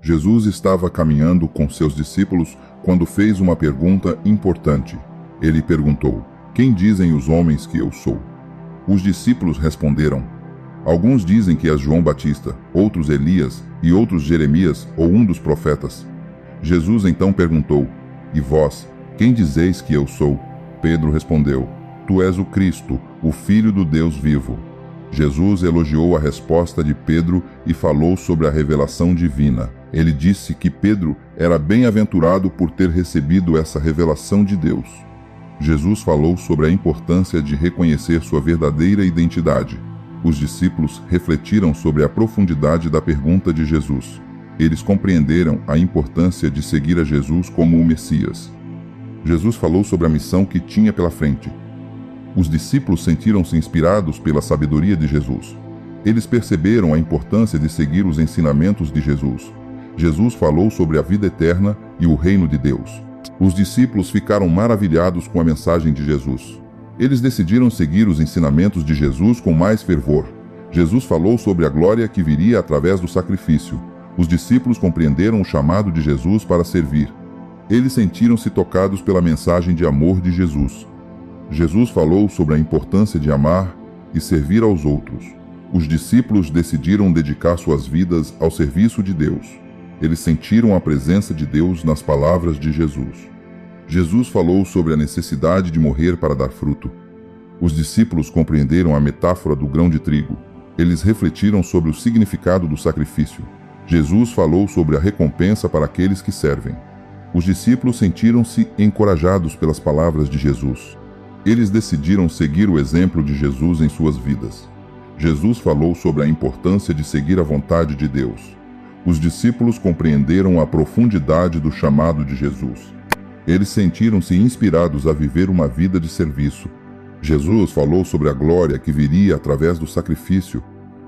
Jesus estava caminhando com seus discípulos quando fez uma pergunta importante. Ele perguntou: "Quem dizem os homens que eu sou?" Os discípulos responderam: "Alguns dizem que és João Batista, outros Elias e outros Jeremias ou um dos profetas." Jesus então perguntou: "E vós, quem dizeis que eu sou?" Pedro respondeu: "Tu és o Cristo, o Filho do Deus vivo." Jesus elogiou a resposta de Pedro e falou sobre a revelação divina. Ele disse que Pedro era bem-aventurado por ter recebido essa revelação de Deus. Jesus falou sobre a importância de reconhecer sua verdadeira identidade. Os discípulos refletiram sobre a profundidade da pergunta de Jesus. Eles compreenderam a importância de seguir a Jesus como o Messias. Jesus falou sobre a missão que tinha pela frente. Os discípulos sentiram-se inspirados pela sabedoria de Jesus. Eles perceberam a importância de seguir os ensinamentos de Jesus. Jesus falou sobre a vida eterna e o reino de Deus. Os discípulos ficaram maravilhados com a mensagem de Jesus. Eles decidiram seguir os ensinamentos de Jesus com mais fervor. Jesus falou sobre a glória que viria através do sacrifício. Os discípulos compreenderam o chamado de Jesus para servir. Eles sentiram-se tocados pela mensagem de amor de Jesus. Jesus falou sobre a importância de amar e servir aos outros. Os discípulos decidiram dedicar suas vidas ao serviço de Deus. Eles sentiram a presença de Deus nas palavras de Jesus. Jesus falou sobre a necessidade de morrer para dar fruto. Os discípulos compreenderam a metáfora do grão de trigo. Eles refletiram sobre o significado do sacrifício. Jesus falou sobre a recompensa para aqueles que servem. Os discípulos sentiram-se encorajados pelas palavras de Jesus. Eles decidiram seguir o exemplo de Jesus em suas vidas. Jesus falou sobre a importância de seguir a vontade de Deus. Os discípulos compreenderam a profundidade do chamado de Jesus. Eles sentiram-se inspirados a viver uma vida de serviço. Jesus falou sobre a glória que viria através do sacrifício.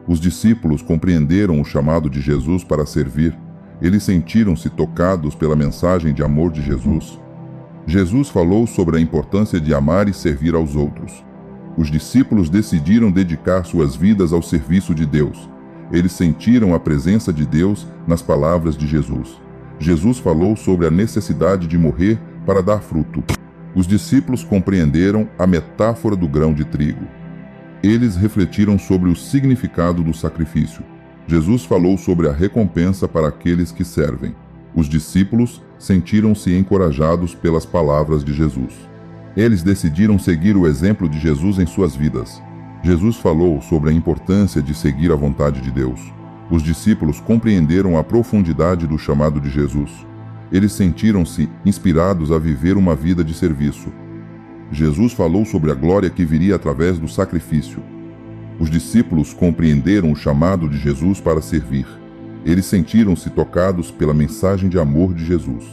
Os discípulos compreenderam o chamado de Jesus para servir. Eles sentiram-se tocados pela mensagem de amor de Jesus. Jesus falou sobre a importância de amar e servir aos outros. Os discípulos decidiram dedicar suas vidas ao serviço de Deus. Eles sentiram a presença de Deus nas palavras de Jesus. Jesus falou sobre a necessidade de morrer para dar fruto. Os discípulos compreenderam a metáfora do grão de trigo. Eles refletiram sobre o significado do sacrifício. Jesus falou sobre a recompensa para aqueles que servem. Os discípulos sentiram-se encorajados pelas palavras de Jesus. Eles decidiram seguir o exemplo de Jesus em suas vidas. Jesus falou sobre a importância de seguir a vontade de Deus. Os discípulos compreenderam a profundidade do chamado de Jesus. Eles sentiram-se inspirados a viver uma vida de serviço. Jesus falou sobre a glória que viria através do sacrifício. Os discípulos compreenderam o chamado de Jesus para servir. Eles sentiram-se tocados pela mensagem de amor de Jesus.